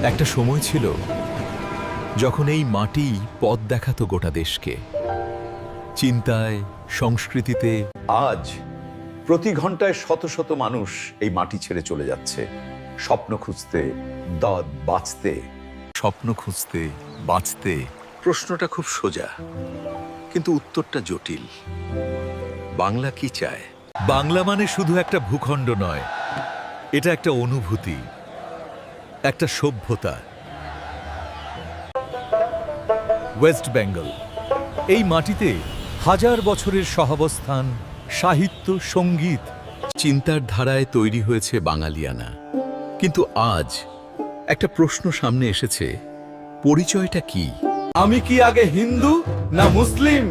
একটা সময় ছিল যখন এই মাটি পথ দেখাতো গোটা দেশকে, চিন্তায়, সংস্কৃতিতে। আজ প্রতি ঘন্টায় শত শত মানুষ এই মাটি ছেড়ে চলে যাচ্ছে, স্বপ্ন খুঁজতে, বাঁচতে। স্বপ্ন খুঁজতে, বাঁচতে। প্রশ্নটা খুব সোজা, কিন্তু উত্তরটা জটিল। বাংলা কি চায়? বাংলা মানে শুধু একটা ভূখণ্ড নয়, এটা একটা অনুভূতি, একটা সভ্যতা। ওয়েস্ট বেঙ্গল, এই মাটিতে হাজার বছরের সহাবস্থান, সাহিত্য, সঙ্গীত, চিন্তার ধারায় তৈরি হয়েছে বাঙালিয়ানা। কিন্তু আজ একটা প্রশ্ন সামনে এসেছে, পরিচয়টা কি? আমি কি আগে হিন্দু না মুসলিম?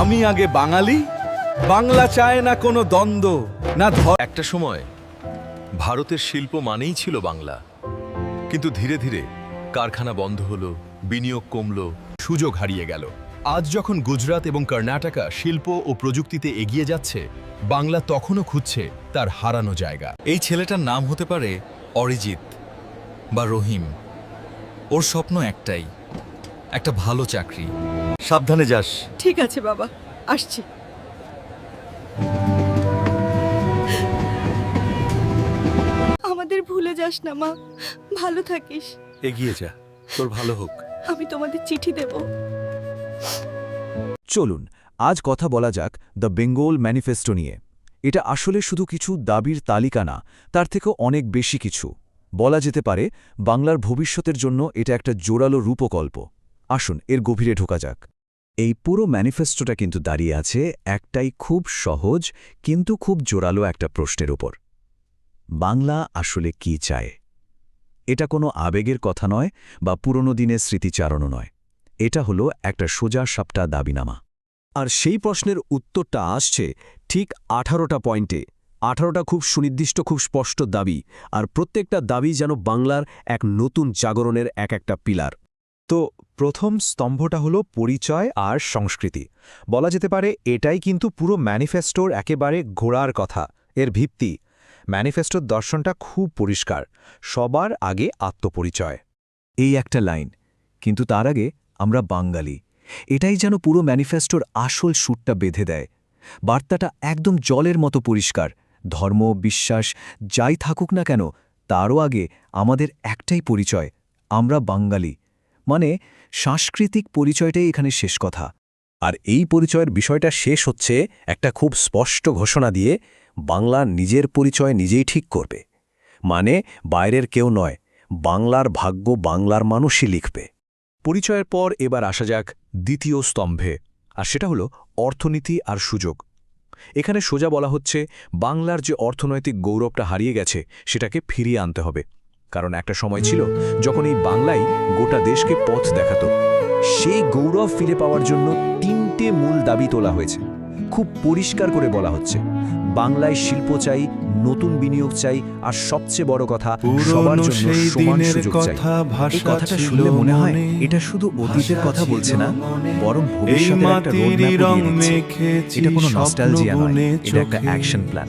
আমি আগে বাঙালি। বাংলা চায় না কোনো দ্বন্দ্ব, না একটা সময় ভারতের শিল্প মানেই ছিল বাংলা, কিন্তু ধীরে ধীরে কারখানা বন্ধ হলো, বিনিয়োগ কমলো, সুযোগ হারিয়ে গেল। আজ যখন গুজরাট এবং কর্ণাটকা শিল্প ও প্রযুক্তিতে এগিয়ে যাচ্ছে, বাংলা তখনও খুঁজছে তার হারানো জায়গা। এই ছেলেটার নাম হতে পারে অরিজিৎ বা রহিম। ওর স্বপ্ন একটাই, একটা ভালো চাকরি। সাবধানে যাস। ঠিক আছে বাবা, আসছি। আমাদের ভুলে যাস না মা, ভালো থাকিস। এগিয়ে যা, তোর ভালো হোক। আমি তোমাদের চিঠি দেব। চলুন আজ কথা বলা যাক দ্য বেঙ্গল ম্যানিফেস্টো নিয়ে। এটা আসলে শুধু কিছু দাবির তালিকা না, তার থেকেও অনেক বেশি কিছু। বলা যেতে পারে বাংলার ভবিষ্যতের জন্য এটা একটা জোরালো রূপকল্প। আসুন এর গভীরে ঢোকা যাক। এই পুরো ম্যানিফেস্টোটা কিন্তু দাঁড়িয়ে আছে একটাই খুব সহজ কিন্তু খুব জোরালো একটা প্রশ্নের উপর: বাংলা আসলে কি চায়? এটা কোনো আবেগের কথা নয় বা পুরনো দিনের স্মৃতিচারণও নয়, এটা হলো একটা সোজা সাপটা দাবিনামা। আর সেই প্রশ্নের উত্তরটা আসছে ঠিক 18টা পয়েন্টে। 18টা খুব সুনির্দিষ্ট, খুব স্পষ্ট দাবি, আর প্রত্যেকটা দাবি যেন বাংলার এক নতুন জাগরণের একটা পিলার। তো প্রথম স্তম্ভটা হলো পরিচয় আর সংস্কৃতি। বলা যেতে পারে এটাই কিন্তু পুরো ম্যানিফেস্টোর একেবারে গোড়ার কথা, এর ভিত্তি। ম্যানিফেস্টোর দর্শনটা খুব পরিষ্কার, সবার আগে আত্মপরিচয়। এই একটা লাইন, কিন্তু তার আগে আমরা বাঙালি, এটাই যেন পুরো ম্যানিফেস্টোর আসল সুরটা বেঁধে দেয়। বার্তাটা একদম জলের মতো পরিষ্কার। ধর্ম, বিশ্বাস যাই থাকুক না কেন, তারও আগে আমাদের একটাই পরিচয়, আমরা বাঙালি। মানে সাংস্কৃতিক পরিচয়টাই এখানে শেষ কথা। আর এই পরিচয়ের বিষয়টা শেষ হচ্ছে একটা খুব স্পষ্ট ঘোষণা দিয়ে: বাংলা নিজের পরিচয় নিজেই ঠিক করবে। মানে বাইরের কেউ নয়, বাংলার ভাগ্য বাংলার মানুষই লিখবে। পরিচয়ের পর এবার আসা যাক দ্বিতীয় স্তম্ভে, আর সেটা হলো অর্থনীতি আর সুযোগ। এখানে সোজা বলা হচ্ছে বাংলার যে অর্থনৈতিক গৌরবটা হারিয়ে গেছে সেটাকে ফিরিয়ে আনতে হবে। কারণ একটা সময় ছিল যখন এই বাংলাই গোটা দেশকে পথ দেখাত। সেই গৌরব ফিরে পাওয়ার জন্য 3টে মূল দাবি তোলা হয়েছে। খুব পরিষ্কার করে বলা হচ্ছে বাংলায় শিল্প চাই, নতুন বিনিয়োগ চাই, আর সবচেয়ে বড় কথা সবার জন্য সমান সুযোগ চাই। এই কথাটা শুনলে মনে হয় এটা শুধু অতীতের কথা বলছে না, বরং ভবিষ্যতের একটা রোডম্যাপও দিয়ে দিচ্ছে। এটা কোনো নস্টালজিয়া নয়, এটা একটা অ্যাকশন প্ল্যান।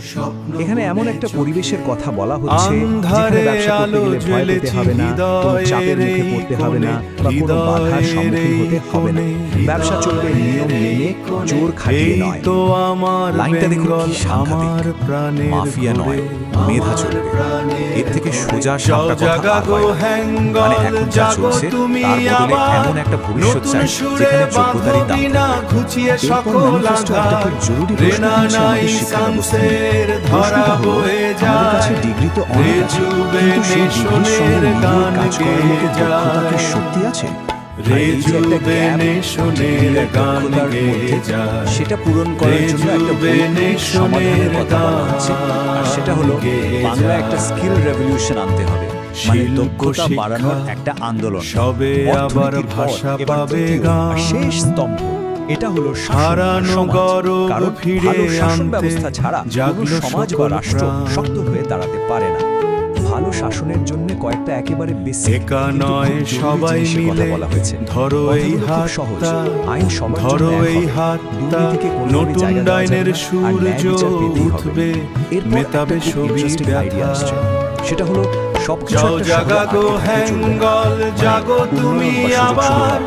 এখানে এমন একটা পরিবেশের কথা বলা হচ্ছে যেখানে ব্যবসা করতে গেলে ভয় পেতে হবে না, কোনো চাপের মুখে পড়তে হবে না, বা কোনো বাধার সম্মুখীন হতে হবে না। ব্যবসা চলবে নিয়ম মেনে, জোর খাটিয়ে নয়। লাইনটা দেখুন কি সাংঘাতিক। মাফিয়া নয়, মেধা চলবে। এর থেকে সোজা সাপটা কথা আর হয় না। মানে এখন যা চলছে তার বদলে এমন একটা ভবিষ্যৎ চাই যেখানে যোগ্যতারই দাম থাকবে। এরপর ম্যানিফেস্টো একটা খুব জরুরি প্রশ্ন হচ্ছে আমাদের শিক্ষা ব্যবস্থা নিয়ে। প্রশ্নটা হলো, আমাদের কাছে ডিগ্রি তো অনেক আছে, কিন্তু সেই ডিগ্রির সঙ্গে মিলিয়ে কাজ করার মতো দক্ষতা কি সত্যি আছে? সেটা পূরণ করার জন্য একটা বৈজ্ঞানিক সমাধানের কথা বলা হচ্ছে, আর সেটা হলো বাংলা একটা স্কিল রেভলিউশন আনতে হবে। মানে দক্ষতা বাড়ানোর একটা আন্দোলন। অর্থনীতির পর এবার তৃতীয় আর শেষ স্তম্ভ, এটা হলো শাসন সমাজ। কারণ ভালো শাসন ব্যবস্থা ছাড়া কোনো সমাজ বা রাষ্ট্র শক্ত হয়ে দাঁড়াতে পারে না। ভালো শাসনের জন্য কয়েকটা একেবারে বেসিক সবাই মিলে বলা হয়েছে। ধরো এই হাতটা, আইন ধরো এই হাতটা, নতুন ডাইনের সূর্য উঠবে, মেটাবে ছবি দেখা। সেটা হলো সবকিছু একটা জাগো হ্যাঙ্গল জাগো তুমি আবার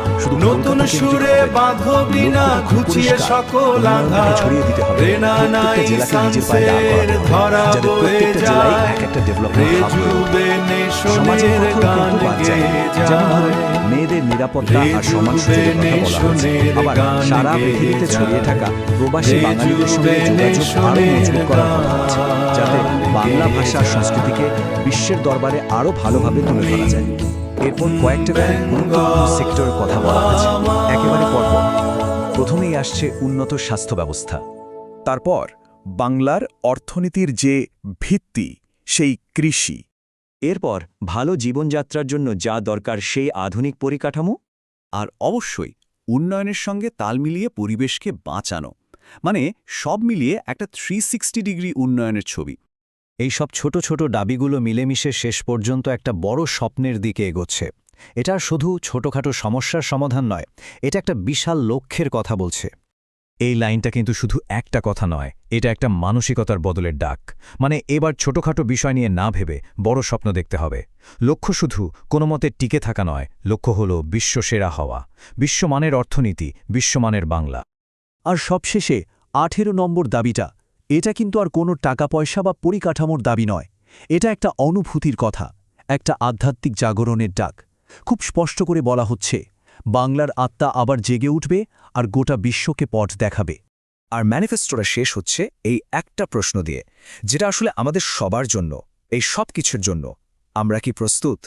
নতুন সুরে বাঁধো বিনা ঘুচিয়ে সকল আঘাত ছড়িয়ে দিতে হবে রেনা নাই প্রত্যেকটা জেলাকে নিজের পায়ে দাঁড় করাতে হবে, ধরা যাতে বয়ে প্রত্যেকটা জেলায় যায় এক একটা ডেভেলপমেন্ট হাব হয়ে ওঠে। সমাজের রেজুভেনেশনের কোথাও গান কিন্তু বাদ যায় গেয়ে না। যেমন ধরুন যায় মেয়েদের নিরাপত্তা আর সমান সুযোগের কথা বলা হয়েছে। আবার সারা পৃথিবীতে ছড়িয়ে থাকা প্রবাসী বাঙালিদের সঙ্গে যোগাযোগ আরও মজবুত করার কথা আছে, যাতে বাংলা ভাষা আর সংস্কৃতিকে বিশ্বের দরবারে আরও ভালোভাবে তুলে ধরা যায়। এরপর কয়েকটা গুরুত্বপূর্ণ সেক্টরের কথা বলা হয়েছে একেবারে পরপর। প্রথমেই আসছে উন্নত স্বাস্থ্য ব্যবস্থা, তারপর বাংলার অর্থনীতির যে ভিত্তি সেই কৃষি, এরপর ভালো জীবনযাত্রার জন্য যা দরকার সেই আধুনিক পরিকাঠামো, আর অবশ্যই উন্নয়নের সঙ্গে তাল মিলিয়ে পরিবেশকে বাঁচানো, মানে সব মিলিয়ে একটা 360 ডিগ্রি উন্নয়নের ছবি। এই সব ছোট ছোট দাবিগুলো মিলেমিশে শেষ পর্যন্ত একটা বড় স্বপ্নের দিকে এগোচ্ছে। এটা শুধু ছোটখাটো সমস্যার সমাধান নয়, এটা একটা বিশাল লক্ষ্যের কথা বলছে। এই লাইনটা কিন্তু শুধু একটা কথা নয়, এটা একটা মানসিকতার বদলের ডাক। মানে এবার ছোটখাটো বিষয় নিয়ে না ভেবে বড় স্বপ্ন দেখতে হবে। লক্ষ্য শুধু কোনো মতে টিকে থাকা নয়, লক্ষ্য হল বিশ্বসেরা হওয়া, বিশ্বমানের অর্থনীতি, বিশ্বমানের বাংলা। আর সবশেষে 18 নম্বর দাবিটা, এটা কিন্তু আর কোনো টাকা পয়সা বা পরিকাঠামোর দাবি নয়, এটা একটা অনুভূতির কথা, একটা আধ্যাত্মিক জাগরণের ডাক। খুব স্পষ্ট করে বলা হচ্ছে, বাংলার আত্মা আবার জেগে উঠবে আর গোটা বিশ্বকে পথ দেখাবে। আর ম্যানিফেস্টোটা শেষ হচ্ছে এই একটা প্রশ্ন দিয়ে, যেটা আসলে আমাদের সবার জন্য, এই সব কিছুর জন্য। আমরা কি প্রস্তুত?